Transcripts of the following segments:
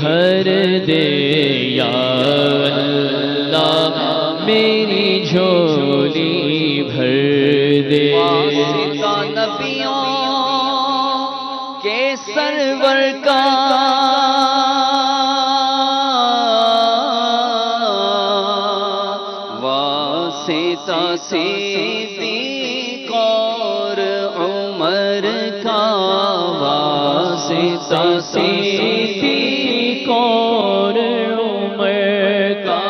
بھر دے یا اللہ میری جھولی بھر دے۔ واسطہ نبیوں کے سرور کا واسطہ صدیق اور عمر کا واسطہ صدیق اور عمر کا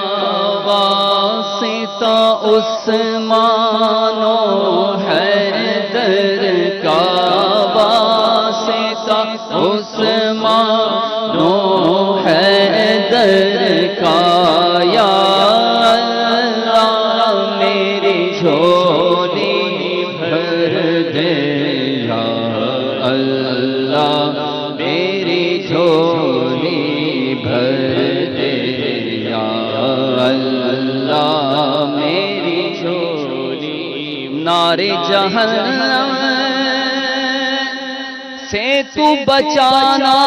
واسطہ عثمان و حیدر کا واسطہ عثمان و حیدر کا یا اللہ میری جھولی بھر دے یا اللہ میری جھولی بھر دے یا اللہ میری جھولی۔ نار جہنم سے تو بچانا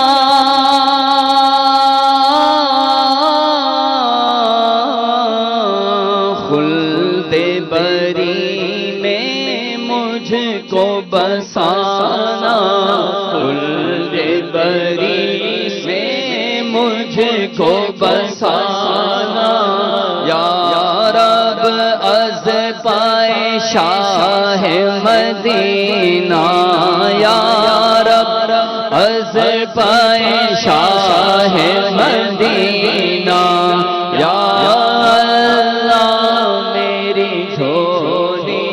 خلد بری میں مجھ کو بسانا خلد بری میں مجھ کو بسانا یا رب از پائے شاہ مدینہ یا رب از پائے شاہ مدینہ یا اللہ میری جھولی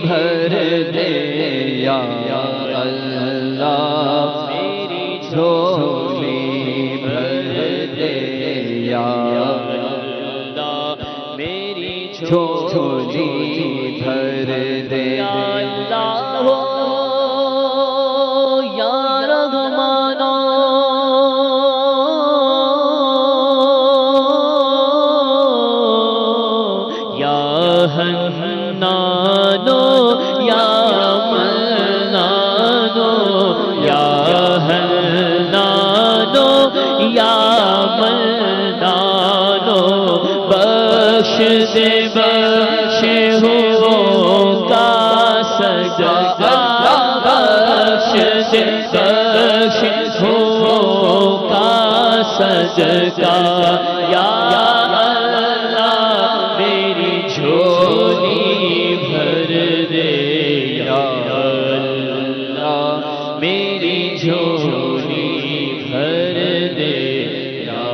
بھر دے یا اللہ میری جھولی بھر دے یا اللہ میری جھولی بھر دے یا اللہ یا رحمان یا حنان یا منان یا حنان یا منان بخش دے بخش ہو کا صدقہ بخش دے بخش ہو کا صدقہ یا اللہ میری جھولی بھر دے یا اللہ میری جھولی بھر دے یا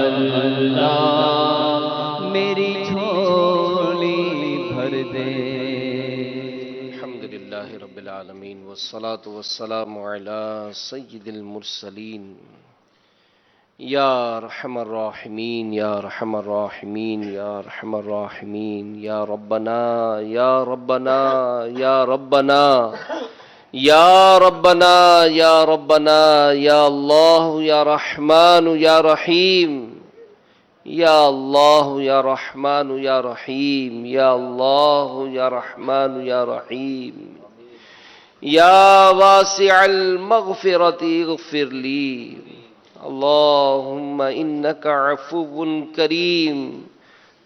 اللہ میری جھولی بھر دے۔ الحمدللہ رب العالمین والصلاة والسلام علی سید المرسلین یا رحم الراحمین یا رحم الراحمین یا رحم الراحمین یا ربنا یا ربنا یا ربنا یا ربنا یا ربنا یا اللہ یا رحمان یا رحیم یا اللہ یا رحمان یا رحیم یا اللہ یا رحمان یا رحیم یا واسع المغفرة اغفر لی اللہم انکا عفو کریم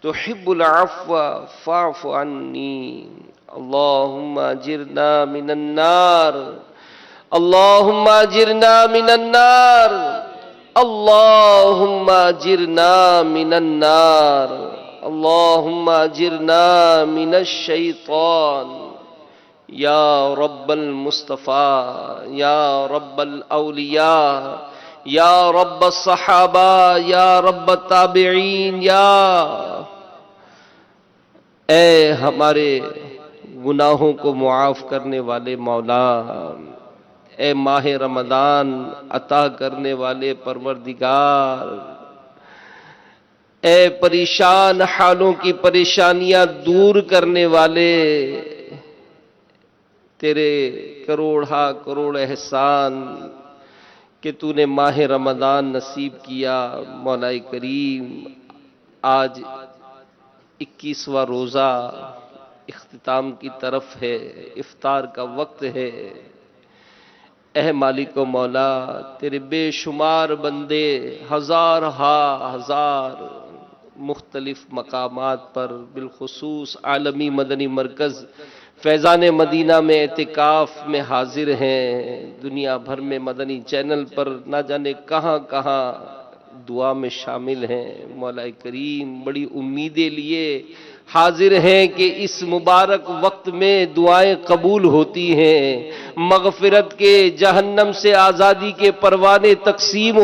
تحب العفو فاعف عنی اللہم اجرنا من النار اللہم اجرنا من النار اللہم اجرنا من النار اللہم اجرنا من الشیطان یا رب المصطفیٰ یا رب الاولیاء یا رب الصحابہ یا رب التابعین یا اے ہمارے گناہوں کو معاف کرنے والے مولا اے ماہ رمضان عطا کرنے والے پروردگار اے پریشان حالوں کی پریشانیاں دور کرنے والے تیرے کروڑا کروڑ احسان کہ تو نے ماہ رمضان نصیب کیا مولا کریم آج 21واں روزہ اختتام کی طرف ہے افطار کا وقت ہے اے مالک و مولا، تیرے بے شمار بندے ہزار مختلف مقامات پر، بالخصوص عالمی مدنی مرکز فیضان مدینہ میں اعتکاف میں حاضر ہیں، دنیا بھر میں مدنی چینل پر نہ جانے کہاں کہاں دعا میں شامل ہیں۔ مولا کریم بڑی امیدیں لیے حاضر ہیں کہ اس مبارک وقت میں دعائیں قبول ہوتی ہیں، مغفرت کے، جہنم سے آزادی کے پروانے تقسیم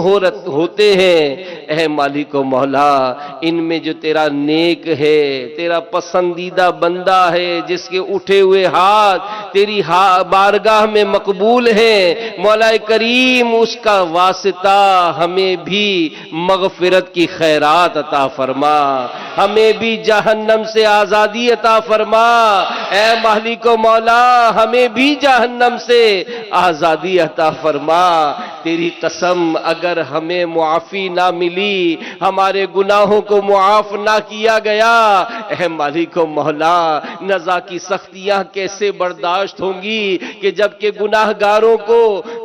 ہوتے ہیں۔ اے مالک و مولا، ان میں جو تیرا نیک ہے، تیرا پسندیدہ بندہ ہے، جس کے اٹھے ہوئے ہاتھ تیری بارگاہ میں مقبول ہیں، مولا کریم اس کا واسطہ ہمیں بھی مغفرت کی خیرات عطا فرما، ہمیں بھی جہنم سے آزادی عطا فرما۔ اے مالک و مولا، ہمیں بھی جہنم سے آزادی عطا فرما۔ تیری قسم، اگر ہمیں معافی نہ ملی، ہمارے گناہوں کو معاف نہ کیا گیا، اے مالک و مولا، نزا کی سختیاں کیسے برداشت ہوں گی کہ جبکہ گناہگاروں کو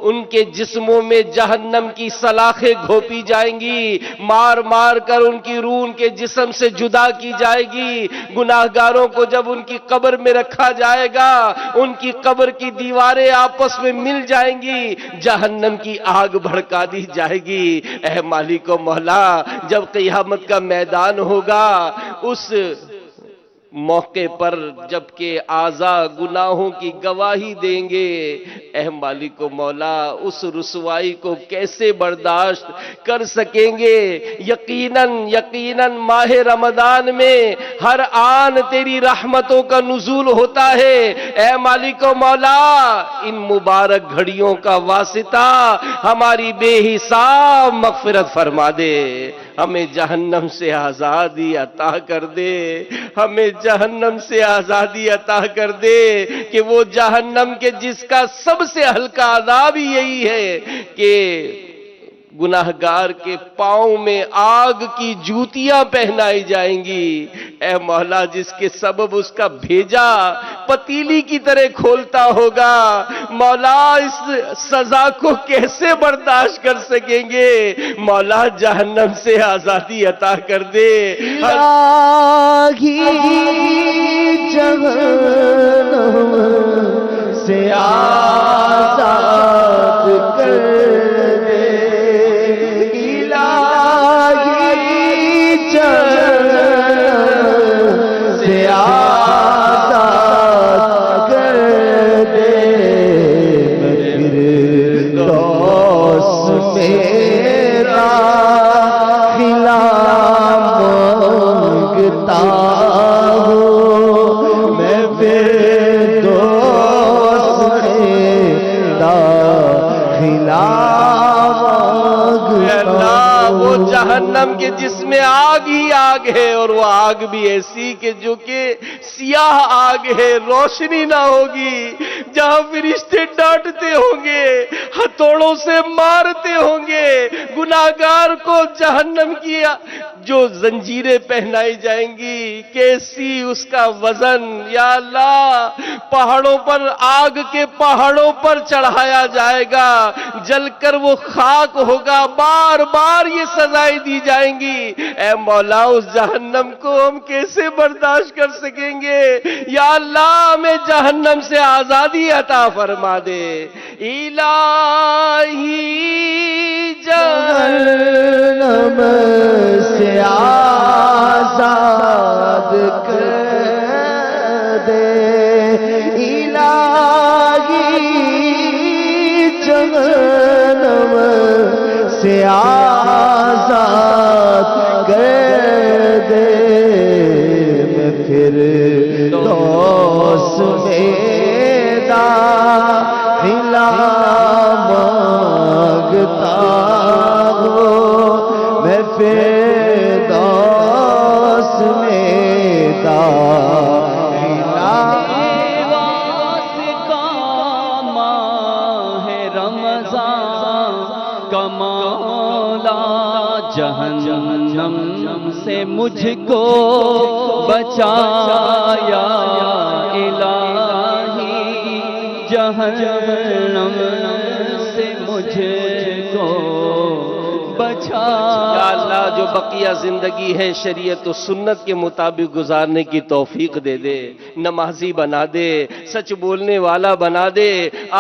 ان کے جسموں میں جہنم کی سلاخیں گھونپی جائیں گی، مار مار کر ان کی روح ان کے جسم سے جدا کی جائے گی۔ گناہگاروں کو جب ان کی قبر میں رکھا جائے گا، ان کی قبر کی دیواریں آپس میں مل جائیں گی، جہنم کی آگ بھڑکا دی جائے گی۔ اے مالک و مولا، جب قیامت کا میدان ہوگا، اس موقع پر جبکہ اعضاء گناہوں کی گواہی دیں گے، اے مالک و مولا، اس رسوائی کو کیسے برداشت کر سکیں گے؟ یقیناً ماہ رمضان میں ہر آن تیری رحمتوں کا نزول ہوتا ہے۔ اے مالک و مولا، ان مبارک گھڑیوں کا واسطہ ہماری بے حساب مغفرت فرما دے، ہمیں جہنم سے آزادی عطا کر دے، ہمیں جہنم سے آزادی عطا کر دے، کہ وہ جہنم کے جس کا سب سے ہلکا عذاب یہی ہے کہ گناہگار کے پاؤں میں آگ کی جوتیاں پہنائی جائیں گی۔ اے مولا، جس کے سبب اس کا بھیجا پتیلی کی طرح کھولتا ہوگا، مولا اس سزا کو کیسے برداشت کر سکیں گے؟ مولا جہنم سے آزادی عطا کر دے۔ الہی جہنم سے آزاد کر دے، الہی جہنم سے آزاد کر دے، میں فردوس میرا خلا مانگتا ہوں، میں فردوس میرا خلا مانگتا ہوں۔ وہ جہنم کے جس میں آگ ہی آگ ہے، اور وہ آگ بھی ایسی کہ جو کہ سیاہ آگ ہے، روشنی نہ ہوگی، جہاں فرشتے ڈانٹتے ہوں گے، ہتھوڑوں سے مارتے ہوں گے، گناہگار کو جہنم کی جو زنجیریں پہنائی جائیں گی، کیسی اس کا وزن، یا اللہ، پہاڑوں پر، آگ کے پہاڑوں پر چڑھایا جائے گا، جل کر وہ خاک ہوگا، بار بار یہ سزائیں دی جائیں گی۔ اے مولا، اس جہنم کو ہم کیسے برداشت کر سکیں گے؟ یا اللہ، ہمیں جہنم سے آزادی عطا فرما دے۔ الہی جہنم سے آزاد کر دے، الہی جہنم سے آزاد کر دے، میں فردوس میرا خلا مانگتا ہوں، میں فردوس میرا خلا واسطہ ماہ رمضان کا مولا، جہنم سے مجھ کو بچایا، الہی جہنم بچا یا اللہ جو بقیہ زندگی ہے شریعت و سنت کے مطابق گزارنے کی توفیق دے دے، نمازی بنا دے، سچ بولنے والا بنا دے،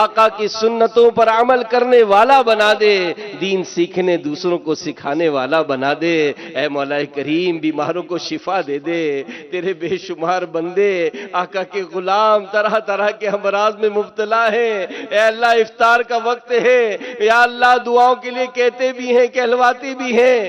آقا کی سنتوں پر عمل کرنے والا بنا دے، دین سیکھنے دوسروں کو سکھانے والا بنا دے۔ اے مولا کریم بیماروں کو شفا دے دے، تیرے بے شمار بندے آقا کے غلام طرح طرح کے امراض میں مبتلا ہیں۔ اے اللہ افطار کا وقت ہے، یا اللہ دعاؤں کے لیے کہتے بھی ہیں کہلواتے بھی ہیں،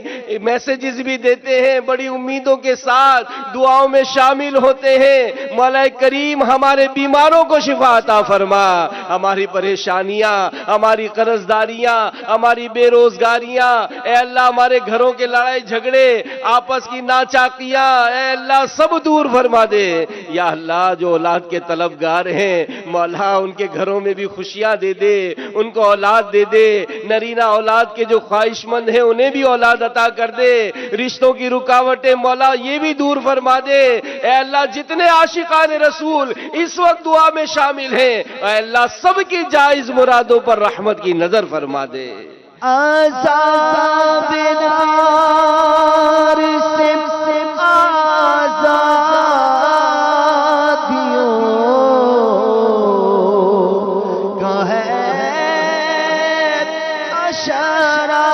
میسیجز بھی دیتے ہیں، بڑی امیدوں کے ساتھ دعاؤں میں شامل ہوتے ہیں۔ مولا کریم ہمارے بیماروں کو شفا عطا فرما، ہماری پریشانیاں، ہماری قرض داریاں، ہماری بے روزگاریاں، اے اللہ ہمارے گھروں کے لڑائی جھگڑے، آپس کی ناچاکیاں، اے اللہ سب دور فرما دے۔ یا اللہ جو اولاد کے طلبگار ہیں مولا ان کے گھروں میں بھی خوشیاں دے دے، ان کو اولاد دے دے، نرینہ اولاد کے جو خواہش مند ہیں انہیں بھی اولاد عطا کر دے، رشتوں کی رکاوٹیں مولا یہ بھی دور فرما دے۔ اے اللہ جتنے عاشقان رسول اس وقت دعا میں شامل ہیں اے اللہ سب کی جائز مرادوں پر رحمت کی نظر فرما دے۔ عذاب نار سے آزادیوں کا ہے اشارہ،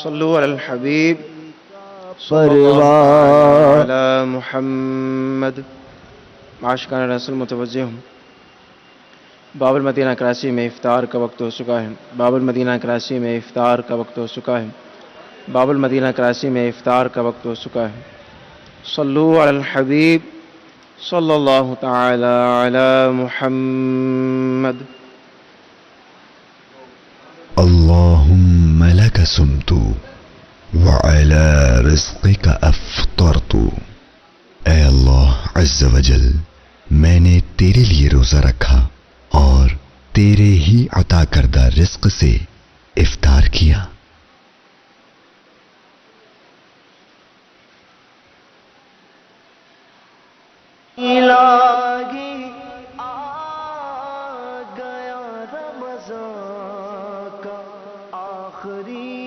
صلو علی الحبیب پروان علی محمد۔ عاشقان رسول متوجہ ہوں، باب المدینہ کراچی میں افطار کا وقت ہو چکا ہے، باب المدینہ کراچی میں افطار کا وقت ہو چکا ہے، باب المدینہ کراچی میں افطار کا وقت ہو چکا ہے۔ صلو علی الحبیب صلی اللہ تعالی علی محمد۔ اللهم لك صمت وعلى رزقك افطرت۔ اے اللہ عز وجل میں نے تیرے لیے روزہ رکھا اور تیرے ہی عطا کردہ رزق سے افطار کیا۔ الہی آ گیا رمضان کا آخری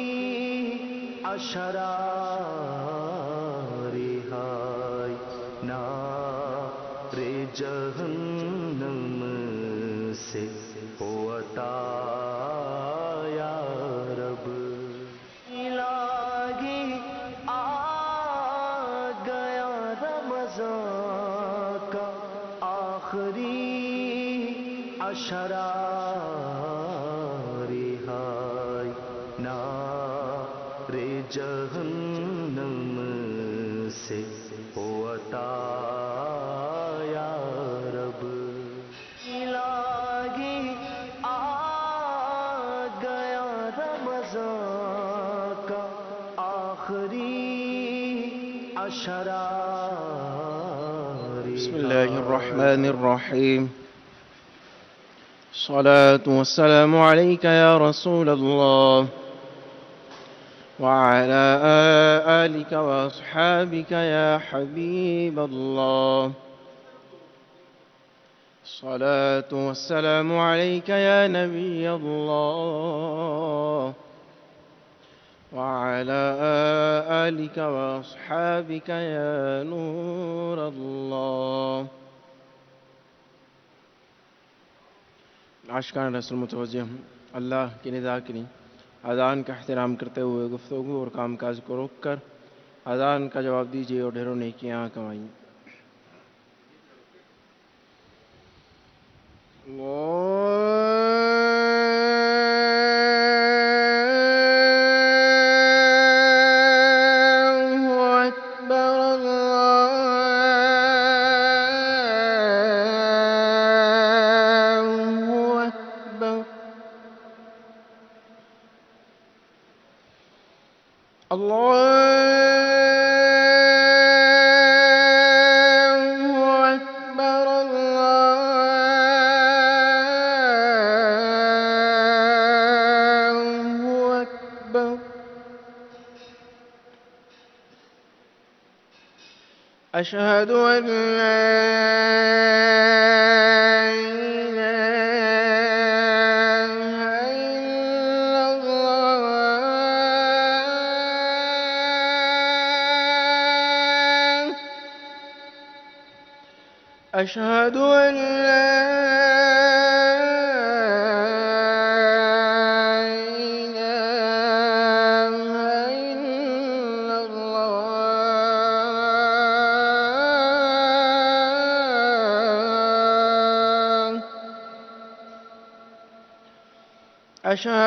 عشرہ، رہائی نار جہنم سے ہو عطا یا رب۔ الہی آ گیا رمضان کا آخری عشرہ، رہائی نار جہنم سے ہو عطا یا رب۔ الہی آ گیا رمضان کا آخری عشرہ، بسم اللہ الرحمن الرحیم۔ الصلاة والسلام عليك يا رسول الله وعلى آلك وأصحابك يا حبيب الله، الصلاة والسلام عليك يا نبي الله وعلى آلك وأصحابك يا نور الله۔ عاشقان رسول متوجہ ہوں، اللہ کی ندا کے لیے اذان کا احترام کرتے ہوئے گفتگو اور کام کاج کو روک کر اذان کا جواب دیجیے اور ڈھیروں نیکیاں کمائیں۔ اللہ اکبر اللہ اکبر۔ اللہ اکبر اللہ اکبر۔ اشہد ان لا أشهد أن لا إله إلا الله. أشهد